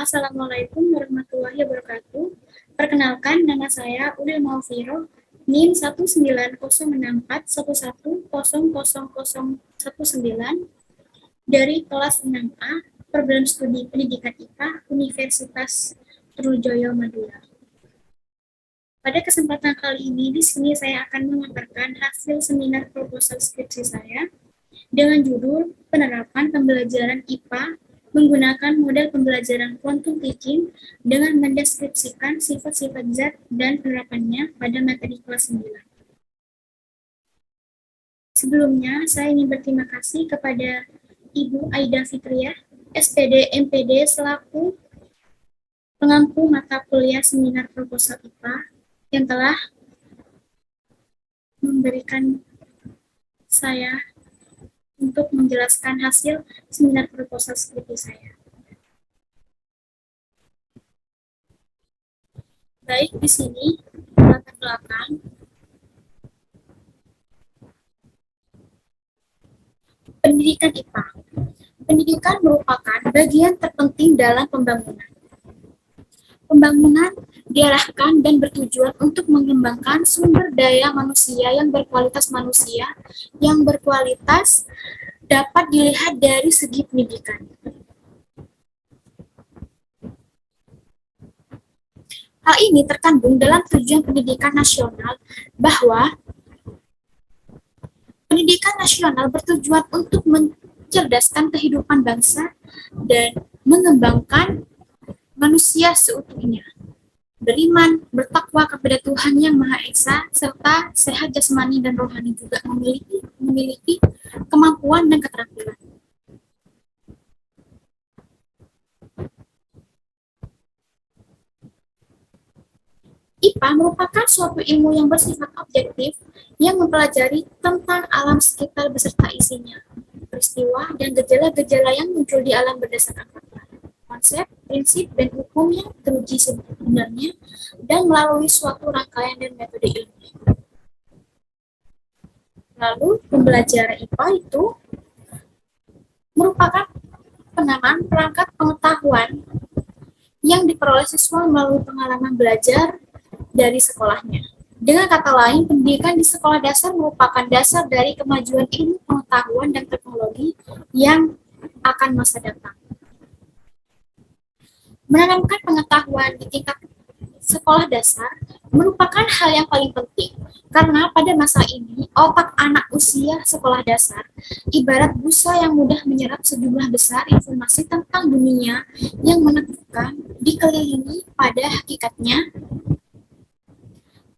Assalamualaikum warahmatullahi wabarakatuh. Perkenalkan, nama saya Udil Maufiro, NIM 1906411000019 dari kelas 6A, Program Studi Pendidikan IPA, Universitas Trunojoyo Madura. Pada kesempatan kali ini, di sini saya akan memaparkan hasil seminar proposal skripsi saya dengan judul Penerapan Pembelajaran IPA menggunakan model pembelajaran quantum teaching dengan mendeskripsikan sifat-sifat zat dan penerapannya pada materi kelas 9. Sebelumnya, saya ingin berterima kasih kepada Ibu Aida Fitriah, SPD MPD selaku pengampu mata kuliah seminar proposal IPA yang telah memberikan saya untuk menjelaskan hasil seminar proposal skripsi saya. Baik, di sini latar belakang. Pendidikan IPA. Pendidikan merupakan bagian terpenting dalam pembangunan. Pembangunan diarahkan dan bertujuan untuk mengembangkan sumber daya manusia yang berkualitas dapat dilihat dari segi pendidikan. Hal ini terkandung dalam tujuan pendidikan nasional bahwa pendidikan nasional bertujuan untuk mencerdaskan kehidupan bangsa dan mengembangkan manusia seutuhnya, beriman, bertakwa kepada Tuhan Yang Maha Esa, serta sehat jasmani dan rohani juga memiliki kemampuan dan keterampilan. IPA merupakan suatu ilmu yang bersifat objektif yang mempelajari tentang alam sekitar beserta isinya, peristiwa, dan gejala-gejala yang muncul di alam berdasarkan fakta, konsep, prinsip, dan hukum yang teruji sebenarnya, dan melalui suatu rangkaian dan metode ilmiah. Lalu, pembelajaran IPA itu merupakan penamaan perangkat pengetahuan yang diperoleh siswa melalui pengalaman belajar dari sekolahnya. Dengan kata lain, pendidikan di sekolah dasar merupakan dasar dari kemajuan ilmu pengetahuan dan teknologi yang akan masa datang. Menanamkan pengetahuan di tingkat sekolah dasar merupakan hal yang paling penting, karena pada masa ini, otak anak usia sekolah dasar ibarat busa yang mudah menyerap sejumlah besar informasi tentang dunia yang menakutkan, dikelilingi pada hakikatnya.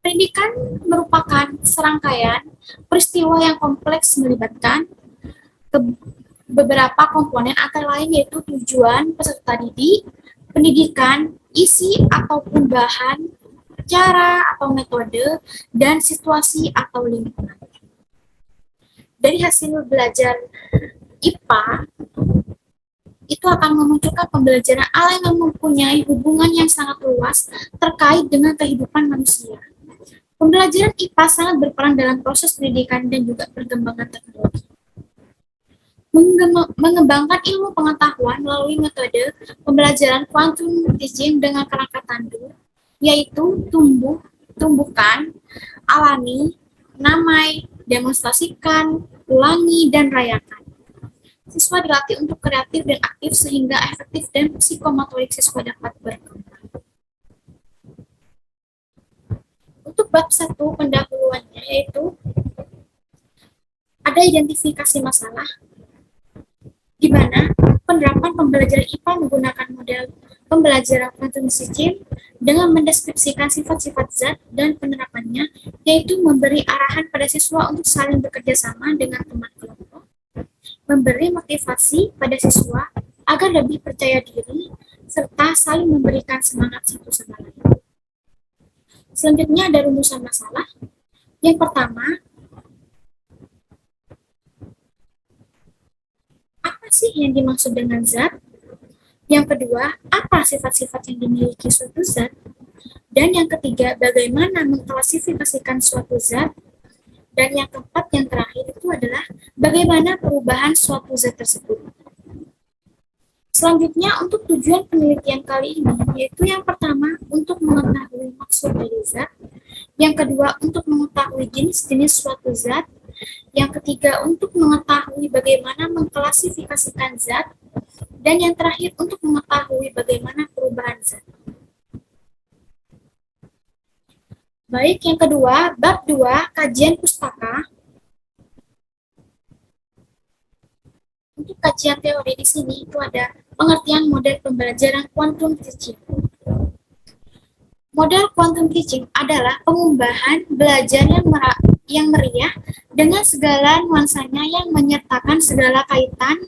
Pendidikan merupakan serangkaian peristiwa yang kompleks melibatkan beberapa komponen antara lain yaitu tujuan peserta didik, pendidikan, isi ataupun bahan, cara atau metode, dan situasi atau lingkungan. Dari hasil belajar IPA, itu akan memunculkan pembelajaran ala yang mempunyai hubungan yang sangat luas terkait dengan kehidupan manusia. Pembelajaran IPA sangat berperan dalam proses pendidikan dan juga perkembangan teknologi. Mengembangkan ilmu pengetahuan melalui metode pembelajaran quantum teaching dengan kerangka tandur, yaitu tumbuhkan, alami, namai, demonstrasikan, ulangi, dan rayakan. Siswa dilatih untuk kreatif dan aktif sehingga efektif dan psikomotorik siswa dapat berkembang. Untuk bab 1 pendahuluannya yaitu ada identifikasi masalah, di mana penerapan pembelajaran IPA menggunakan model pembelajaran quantum teaching dengan mendeskripsikan sifat-sifat zat dan penerapannya, yaitu memberi arahan pada siswa untuk saling bekerja sama dengan teman kelompok, memberi motivasi pada siswa agar lebih percaya diri, serta saling memberikan semangat satu sama lain. Selanjutnya ada rumusan masalah. Yang pertama, apa sih yang dimaksud dengan zat? Yang kedua, apa sifat-sifat yang dimiliki suatu zat? Dan yang ketiga, bagaimana mengklasifikasikan suatu zat? Dan yang keempat, yang terakhir itu adalah bagaimana perubahan suatu zat tersebut. Selanjutnya, untuk tujuan penelitian kali ini, yaitu yang pertama, untuk mengetahui maksud dari zat, yang kedua, untuk mengetahui jenis-jenis suatu zat, yang ketiga, untuk mengetahui bagaimana mengklasifikasikan zat, dan yang terakhir, untuk mengetahui bagaimana perubahan zat. Baik, yang kedua, bab 2, kajian pustaka. Untuk kajian teori di sini itu ada pengertian model pembelajaran quantum teaching. Model quantum teaching adalah pengubahan belajar yang meriah dengan segala nuansanya yang menyertakan segala kaitan,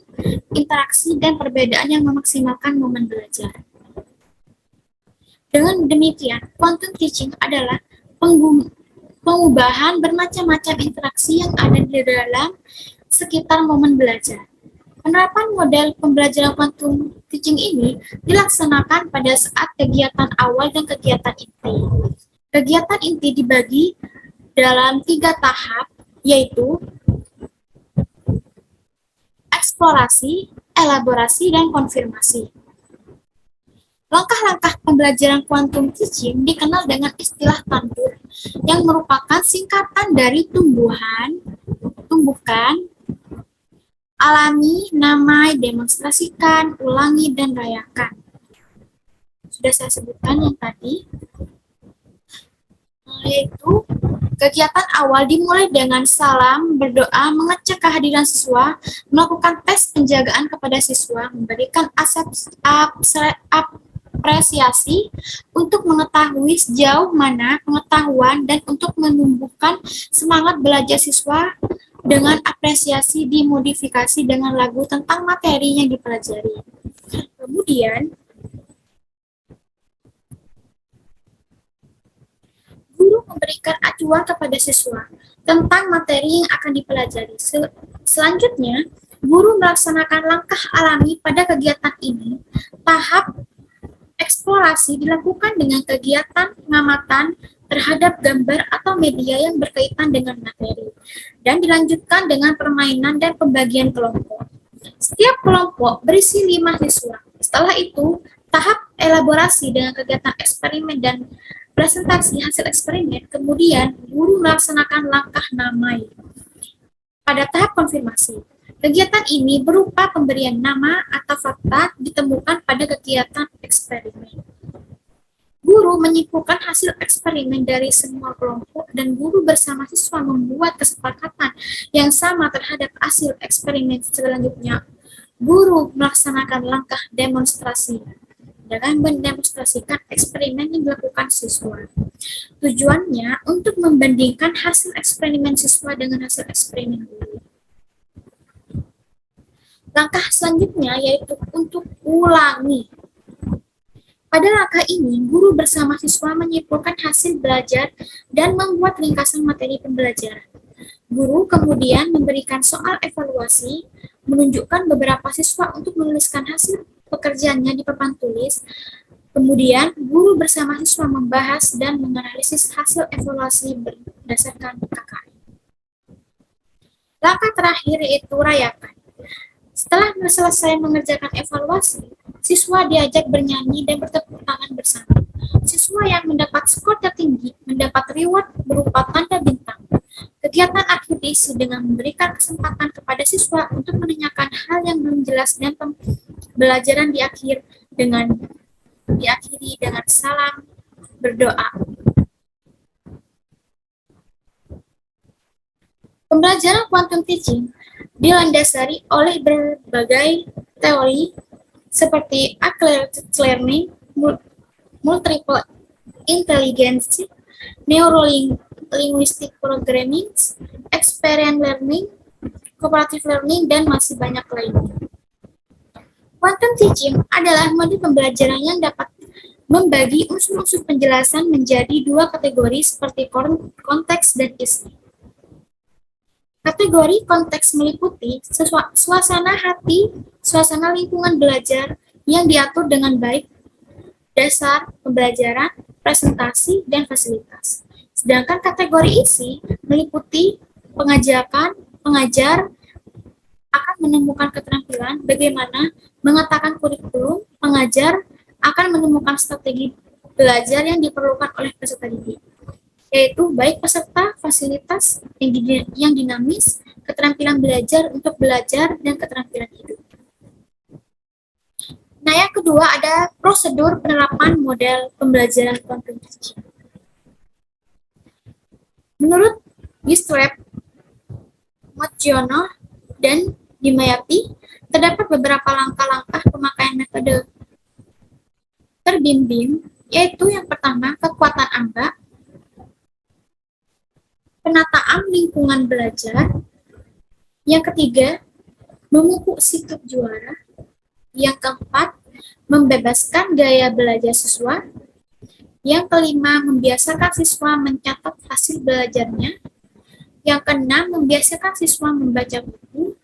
interaksi, dan perbedaan yang memaksimalkan momen belajar. Dengan demikian, quantum teaching adalah pengubahan bermacam-macam interaksi yang ada di dalam sekitar momen belajar. Penerapan model pembelajaran quantum teaching ini dilaksanakan pada saat kegiatan awal dan kegiatan inti. Kegiatan inti dibagi dalam 3 tahap, yaitu eksplorasi, elaborasi, dan konfirmasi. Langkah-langkah pembelajaran quantum teaching dikenal dengan istilah TANDUR, yang merupakan singkatan dari tumbuhkan, alami, namai, demonstrasikan, ulangi, dan rayakan. Sudah saya sebutkan yang tadi, yaitu kegiatan awal dimulai dengan salam, berdoa, mengecek kehadiran siswa, melakukan tes penjagaan kepada siswa, memberikan apresiasi untuk mengetahui sejauh mana pengetahuan dan untuk menumbuhkan semangat belajar siswa dengan apresiasi dimodifikasi dengan lagu tentang materi yang dipelajari. Kemudian, guru memberikan acuan kepada siswa tentang materi yang akan dipelajari. Selanjutnya, guru melaksanakan langkah alami pada kegiatan ini. Tahap eksplorasi dilakukan dengan kegiatan pengamatan terhadap gambar atau media yang berkaitan dengan materi, dan dilanjutkan dengan permainan dan pembagian kelompok. Setiap kelompok berisi 5 siswa. Setelah itu, tahap elaborasi dengan kegiatan eksperimen dan presentasi hasil eksperimen. Kemudian, guru melaksanakan langkah namai. Pada tahap konfirmasi, kegiatan ini berupa pemberian nama atau fakta ditemukan pada kegiatan eksperimen. Guru menyimpulkan hasil eksperimen dari semua kelompok dan guru bersama siswa membuat kesepakatan yang sama terhadap hasil eksperimen. Selanjutnya, guru melaksanakan langkah demonstrasi dengan mendemonstrasikan eksperimen yang dilakukan siswa. Tujuannya untuk membandingkan hasil eksperimen siswa dengan hasil eksperimen guru. Langkah selanjutnya yaitu untuk ulangi. Pada langkah ini, guru bersama siswa menyimpulkan hasil belajar dan membuat ringkasan materi pembelajaran. Guru kemudian memberikan soal evaluasi, menunjukkan beberapa siswa untuk menuliskan hasil pekerjaannya di papan tulis. Kemudian, guru bersama siswa membahas dan menganalisis hasil evaluasi berdasarkan KKN. Langkah terakhir yaitu rayakan. Setelah selesai mengerjakan evaluasi, siswa diajak bernyanyi dan bertepuk tangan bersama. Siswa yang mendapat skor tertinggi mendapat reward berupa tanda bintang. Kegiatan akhir diisi dengan memberikan kesempatan kepada siswa untuk menanyakan hal yang belum jelas dan pembelajaran diakhiri dengan salam berdoa. Pembelajaran quantum teaching dilandasari oleh berbagai teori seperti accelerated learning, multiple intelligence, neuro-linguistic programming, experiential learning, cooperative learning, dan masih banyak lainnya. Quantum teaching adalah model pembelajaran yang dapat membagi unsur-unsur penjelasan menjadi 2 kategori seperti konteks dan isi. Kategori konteks meliputi suasana hati, suasana lingkungan belajar yang diatur dengan baik, dasar pembelajaran, presentasi, dan fasilitas. Sedangkan kategori isi meliputi pengajar, akan menemukan keterampilan bagaimana mengatakan kurikulum, pengajar akan menemukan strategi belajar yang diperlukan oleh peserta didik, yaitu baik peserta, fasilitas yang dinamis, keterampilan belajar untuk belajar, dan keterampilan hidup. Nah, yang kedua ada prosedur penerapan model pembelajaran quantum teaching. Menurut Wistrep, Motiono, dan Dimayati, terdapat beberapa langkah-langkah pemakaian metode terbimbing, yaitu yang pertama, kekuatan amba, penataan lingkungan belajar, yang ketiga, memupuk sikap juara, yang keempat, membebaskan gaya belajar siswa, yang kelima, membiasakan siswa mencatat hasil belajarnya, yang keenam, membiasakan siswa membaca buku,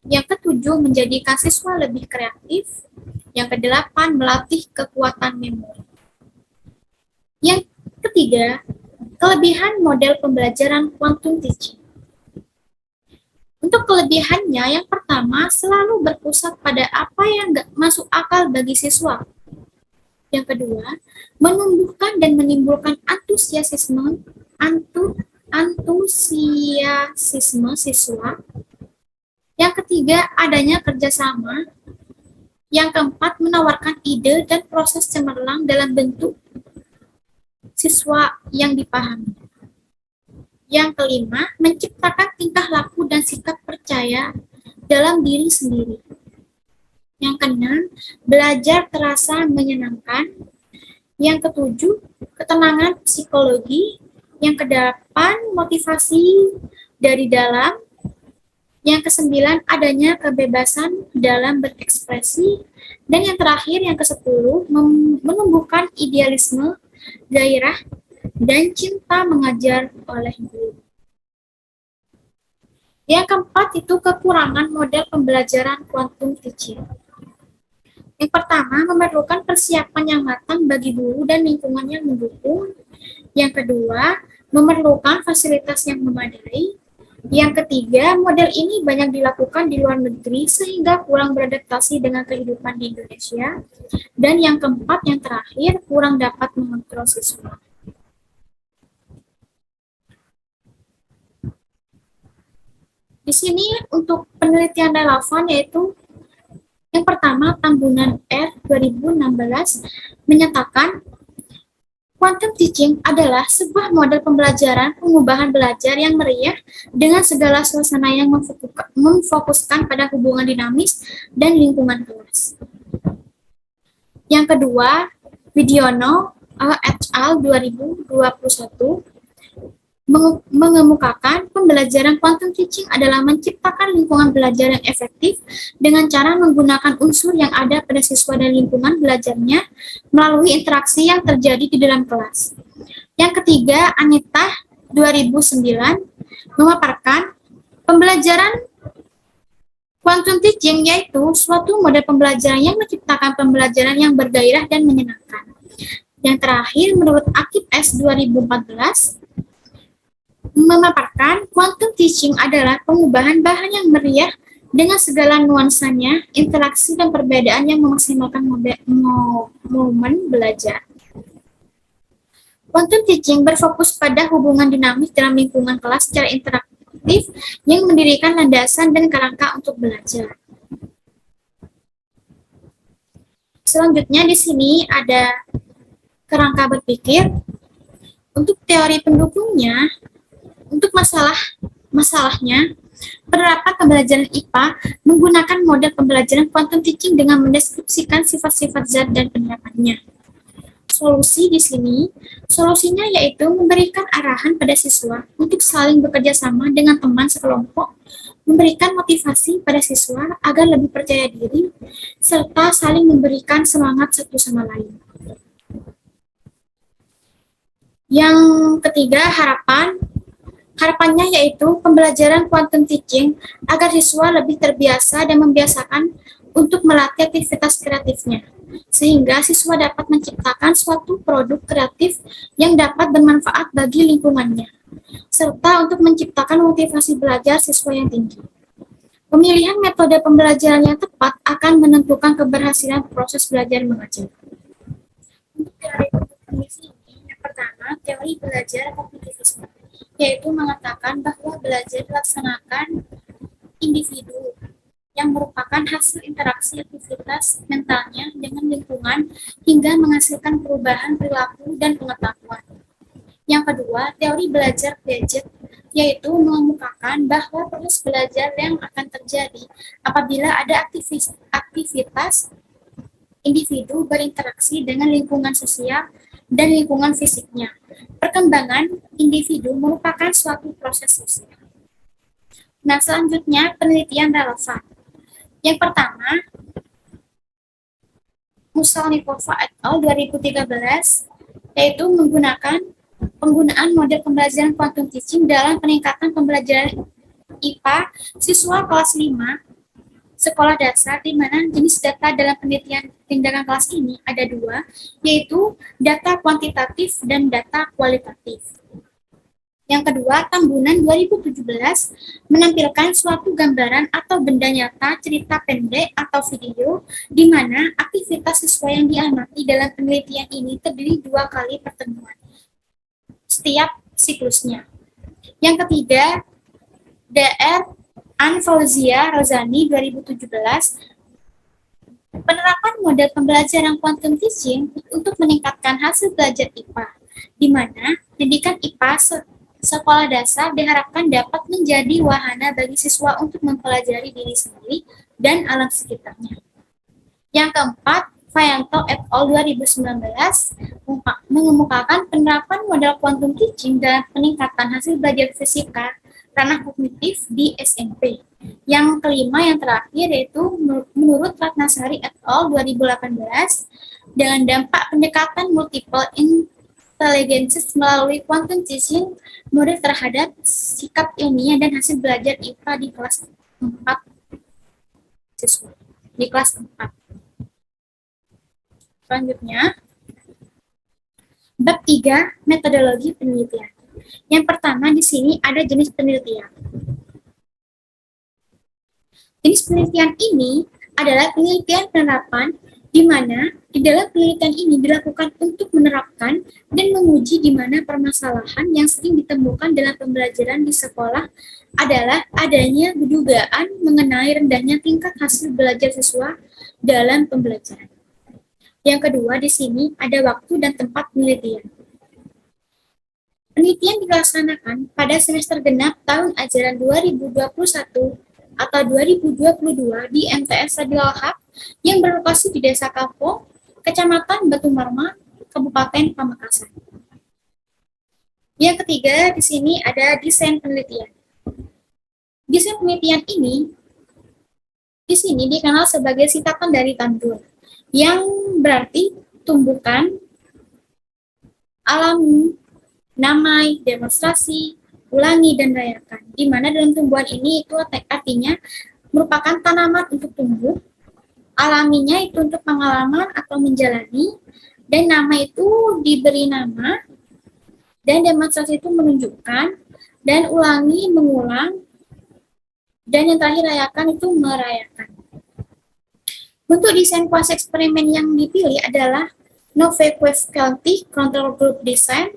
yang ketujuh, menjadikan siswa lebih kreatif, yang kedelapan, melatih kekuatan memori. Yang ketiga, kelebihan model pembelajaran quantum teaching. Untuk kelebihannya, yang pertama, selalu berpusat pada apa yang masuk akal bagi siswa. Yang kedua, menumbuhkan dan menimbulkan antusiasisme siswa. Yang ketiga, adanya kerjasama. Yang keempat, menawarkan ide dan proses cemerlang dalam bentuk siswa yang dipahami. Yang kelima, menciptakan tingkah laku dan sikap percaya dalam diri sendiri. Yang keenam, belajar terasa menyenangkan. Yang ketujuh, ketenangan psikologi. Yang kedelapan, motivasi dari dalam. Yang kesembilan, adanya kebebasan dalam berekspresi. Dan yang terakhir, yang kesepuluh, menumbuhkan idealisme, gairah, dan cinta mengajar oleh guru. Yang keempat itu kekurangan model pembelajaran quantum teaching. Yang pertama, memerlukan persiapan yang matang bagi guru dan lingkungan yang mendukung. Yang kedua, memerlukan fasilitas yang memadai. Yang ketiga, model ini banyak dilakukan di luar negeri sehingga kurang beradaptasi dengan kehidupan di Indonesia. Dan yang keempat, yang terakhir, kurang dapat mengontrol siswa. Di sini untuk penelitian relevan yaitu yang pertama, Tambunan R 2016 menyatakan quantum teaching adalah sebuah model pembelajaran pengubahan belajar yang meriah dengan segala suasana yang memfokuskan pada hubungan dinamis dan lingkungan kelas. Yang kedua, Widiono et al. 2021 mengemukakan pembelajaran quantum teaching adalah menciptakan lingkungan belajar yang efektif dengan cara menggunakan unsur yang ada pada siswa dan lingkungan belajarnya melalui interaksi yang terjadi di dalam kelas. Yang ketiga, Anita 2009 memaparkan pembelajaran quantum teaching yaitu suatu model pembelajaran yang menciptakan pembelajaran yang bergairah dan menyenangkan. Yang terakhir, menurut Akib S 2014 memaparkan quantum teaching adalah pengubahan bahan yang meriah dengan segala nuansanya, interaksi dan perbedaan yang memaksimalkan momen belajar. Quantum teaching berfokus pada hubungan dinamis dalam lingkungan kelas secara interaktif yang mendirikan landasan dan kerangka untuk belajar. Selanjutnya di sini ada kerangka berpikir. Untuk teori pendukungnya, untuk masalahnya, penerapan pembelajaran IPA menggunakan model pembelajaran quantum teaching dengan mendeskripsikan sifat-sifat zat dan penerapannya. Solusi di sini, solusinya yaitu memberikan arahan pada siswa untuk saling bekerja sama dengan teman sekelompok, memberikan motivasi pada siswa agar lebih percaya diri, serta saling memberikan semangat satu sama lain. Yang ketiga, harapannya yaitu pembelajaran quantum teaching agar siswa lebih terbiasa dan membiasakan untuk melatih aktivitas kreatifnya, sehingga siswa dapat menciptakan suatu produk kreatif yang dapat bermanfaat bagi lingkungannya, serta untuk menciptakan motivasi belajar siswa yang tinggi. Pemilihan metode pembelajaran yang tepat akan menentukan keberhasilan proses belajar mengajar. Untuk teori kognisi ini, yang pertama, teori belajar kognitivisme, yaitu mengatakan bahwa belajar dilaksanakan individu yang merupakan hasil interaksi aktivitas mentalnya dengan lingkungan hingga menghasilkan perubahan perilaku dan pengetahuan. Yang kedua, teori belajar Piaget, yaitu mengemukakan bahwa proses belajar yang akan terjadi apabila ada aktivitas individu berinteraksi dengan lingkungan sosial dan lingkungan fisiknya. Perkembangan individu merupakan suatu proses sosial. Nah, selanjutnya penelitian relevan. Yang pertama, Musalnikova et al. 2013, yaitu penggunaan model pembelajaran quantum teaching dalam peningkatan pembelajaran IPA siswa kelas 5 sekolah dasar, di mana jenis data dalam penelitian tindakan kelas ini ada dua, yaitu data kuantitatif dan data kualitatif. Yang kedua, Tambunan 2017 menampilkan suatu gambaran atau benda nyata, cerita pendek atau video, di mana aktivitas siswa yang diamati dalam penelitian ini terdiri 2 kali pertemuan setiap siklusnya. Yang ketiga, Dr. Anfauzia Rozani 2017 penerapan model pembelajaran quantum teaching untuk meningkatkan hasil belajar IPA, di mana pendidikan IPA sekolah dasar diharapkan dapat menjadi wahana bagi siswa untuk mempelajari diri sendiri dan alam sekitarnya. Yang keempat, Fayanto et al. 2019 mengemukakan penerapan model quantum teaching dalam peningkatan hasil belajar fisika ranah kognitif di SMP. Yang kelima, yang terakhir, yaitu menurut Ratnasari et al. 2018, dengan dampak pendekatan multiple intelligences melalui quantum teaching, murid terhadap sikap ilmiah dan hasil belajar IPA di kelas 4 siswa. Di kelas 4. Selanjutnya, bab 3, metodologi penelitian. Yang pertama di sini ada jenis penelitian. Jenis penelitian ini adalah penelitian penerapan, di mana di dalam penelitian ini dilakukan untuk menerapkan dan menguji di mana permasalahan yang sering ditemukan dalam pembelajaran di sekolah adalah adanya dugaan mengenai rendahnya tingkat hasil belajar siswa dalam pembelajaran. Yang kedua, di sini ada waktu dan tempat penelitian. Penelitian dilaksanakan pada semester genap tahun ajaran 2021 atau 2022 di MTS Sadil Al-Haq yang berlokasi di Desa Kampung, Kecamatan Batu Marma, Kabupaten Pamekasan. Yang ketiga, di sini ada desain penelitian. Desain penelitian ini di sini dikenal sebagai sitapan dari tandur, yang berarti tumbukan, alami, namai, demonstrasi, ulangi, dan rayakan. Di mana dalam tumbuhan ini itu artinya merupakan tanaman untuk tumbuh, alaminya itu untuk pengalaman atau menjalani, dan nama itu diberi nama, dan demonstrasi itu menunjukkan, dan ulangi mengulang, dan yang terakhir rayakan itu merayakan. Untuk desain kuasa eksperimen yang dipilih adalah Novikovsky Control Group Design.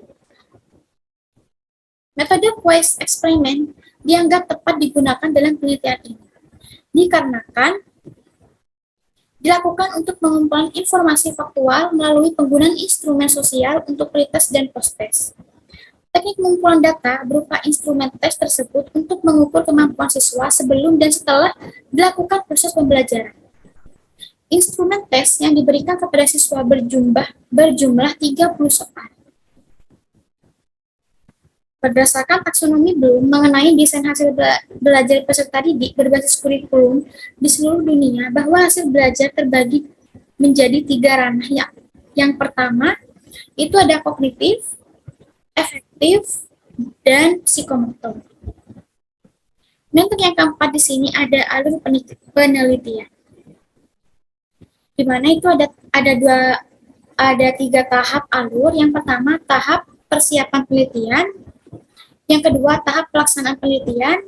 Metode quest eksperimen dianggap tepat digunakan dalam penelitian ini, dikarenakan dilakukan untuk mengumpulan informasi faktual melalui penggunaan instrumen sosial untuk pretest dan post-test. Teknik pengumpulan data berupa instrumen tes tersebut untuk mengukur kemampuan siswa sebelum dan setelah dilakukan proses pembelajaran. Instrumen tes yang diberikan kepada siswa berjumlah 30 soal. Berdasarkan taksonomi Bloom mengenai desain hasil belajar peserta didik berbasis kurikulum di seluruh dunia, bahwa hasil belajar terbagi menjadi 3 ranah. Yang pertama, itu ada kognitif, efektif, dan psikomotor. Dan untuk yang keempat di sini ada alur penelitian, di mana itu ada 3 tahap alur. Yang pertama, tahap persiapan penelitian. Yang kedua, tahap pelaksanaan penelitian.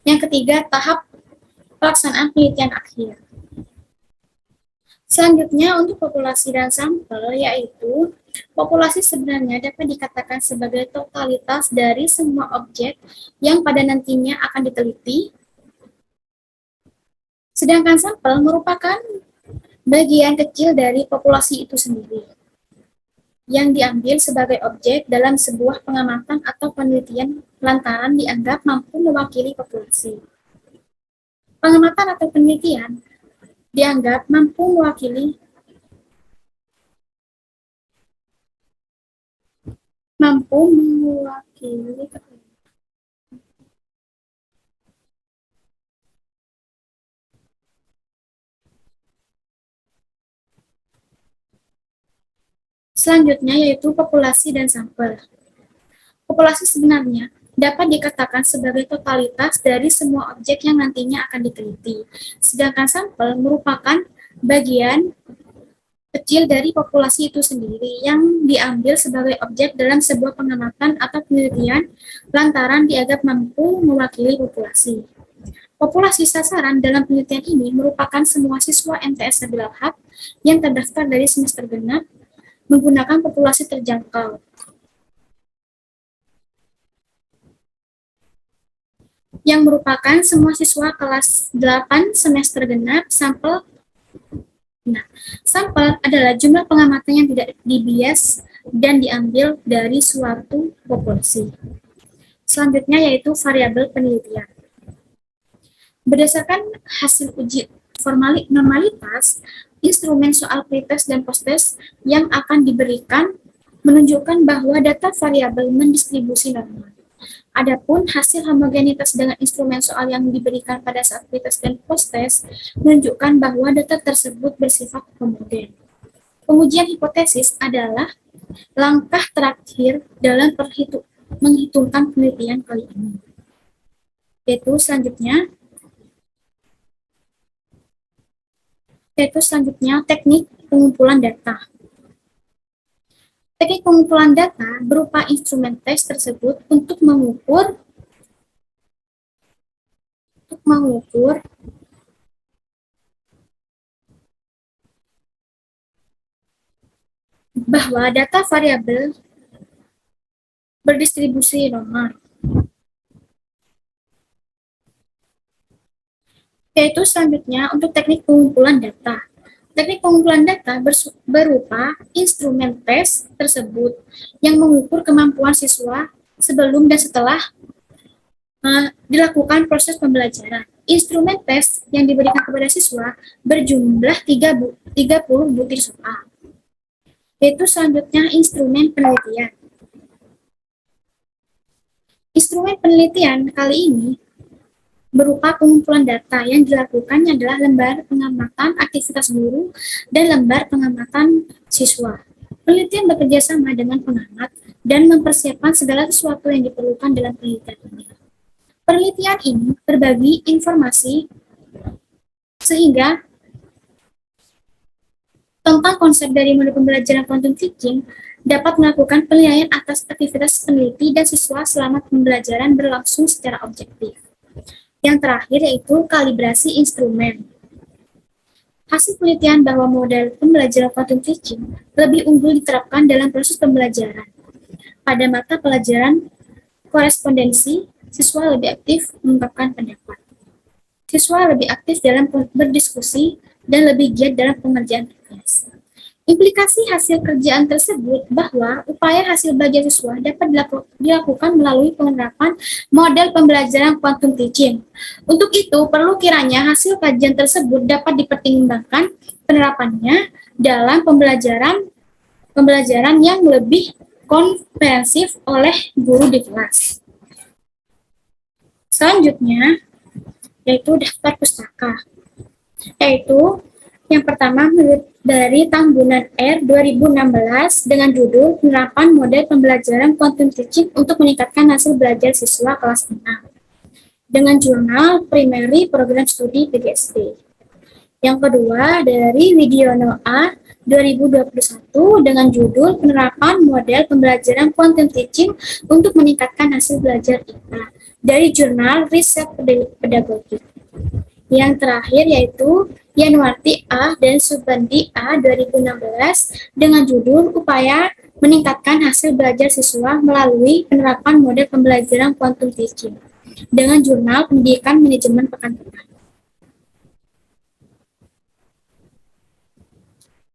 Yang ketiga, tahap pelaksanaan penelitian akhir. Selanjutnya, untuk populasi dan sampel, yaitu populasi sebenarnya dapat dikatakan sebagai totalitas dari semua objek yang pada nantinya akan diteliti, sedangkan sampel merupakan bagian kecil dari populasi itu sendiri, yang diambil sebagai objek dalam sebuah pengamatan atau penelitian lantaran dianggap mampu mewakili populasi. Pengamatan atau penelitian dianggap mampu mewakili Selanjutnya yaitu populasi dan sampel. Populasi sebenarnya dapat dikatakan sebagai totalitas dari semua objek yang nantinya akan diteliti, sedangkan sampel merupakan bagian kecil dari populasi itu sendiri yang diambil sebagai objek dalam sebuah pengamatan atau penelitian lantaran dianggap mampu mewakili populasi. Populasi sasaran dalam penelitian ini merupakan semua siswa MTS Nabil Al-Haq yang terdaftar dari semester genap menggunakan populasi terjangkau. Yang merupakan semua siswa kelas 8 semester genap sampel. Nah, sampel adalah jumlah pengamatan yang tidak dibias dan diambil dari suatu populasi. Selanjutnya yaitu variabel penelitian. Berdasarkan hasil uji normalitas, instrumen soal pretest dan posttest yang akan diberikan menunjukkan bahwa data variabel mendistribusi normal. Adapun hasil homogenitas dengan instrumen soal yang diberikan pada saat pretest dan posttest menunjukkan bahwa data tersebut bersifat homogen. Pengujian hipotesis adalah langkah terakhir dalam menghitungkan penelitian kali ini. Yaitu selanjutnya teknik pengumpulan data. Teknik pengumpulan data berupa instrumen tes tersebut untuk mengukur bahwa data variabel berdistribusi normal. Yaitu selanjutnya untuk teknik pengumpulan data. Teknik pengumpulan data berupa instrumen tes tersebut yang mengukur kemampuan siswa sebelum dan setelah dilakukan proses pembelajaran. Instrumen tes yang diberikan kepada siswa berjumlah 30 butir soal. Yaitu selanjutnya instrumen penelitian. Instrumen penelitian kali ini berupa pengumpulan data yang dilakukannya adalah lembar pengamatan aktivitas guru dan lembar pengamatan siswa. Penelitian bekerja sama dengan pengamat dan mempersiapkan segala sesuatu yang diperlukan dalam penelitian ini. Penelitian ini berbagi informasi sehingga tentang konsep dari model pembelajaran quantum teaching dapat melakukan penilaian atas aktivitas peneliti dan siswa selama pembelajaran berlangsung secara objektif. Yang terakhir yaitu kalibrasi instrumen. Hasil penelitian bahwa model pembelajaran quantum teaching lebih unggul diterapkan dalam proses pembelajaran. Pada mata pelajaran korespondensi, siswa lebih aktif mengungkapkan pendapat. Siswa lebih aktif dalam berdiskusi dan lebih giat dalam pengerjaan tugas. Implikasi hasil kerjaan tersebut bahwa upaya hasil belajar siswa dapat dilakukan melalui penerapan model pembelajaran quantum teaching. Untuk itu, perlu kiranya hasil kajian tersebut dapat dipertimbangkan penerapannya dalam pembelajaran yang lebih komprehensif oleh guru di kelas. Selanjutnya, yaitu daftar pustaka. Yaitu yang pertama dari Tambunan R 2016 dengan judul Penerapan Model Pembelajaran Quantum Teaching untuk Meningkatkan Hasil Belajar Siswa Kelas 6 dengan jurnal Primary Program Studi PGSD. Yang kedua dari Widiono A 2021 dengan judul Penerapan Model Pembelajaran Quantum Teaching untuk Meningkatkan Hasil Belajar IPA dari jurnal Riset Pedagogik. Yang terakhir yaitu Yanuarti A dan Subandi A 2016 dengan judul Upaya Meningkatkan Hasil Belajar Siswa Melalui Penerapan Model Pembelajaran Quantum Teaching dengan jurnal Pendidikan Manajemen Pekan Depan.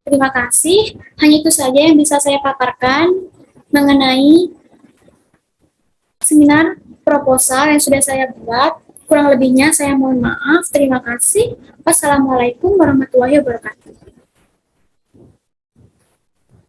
Terima kasih. Hanya itu saja yang bisa saya paparkan mengenai seminar proposal yang sudah saya buat. Kurang lebihnya saya mohon maaf. Terima kasih. Wassalamualaikum warahmatullahi wabarakatuh.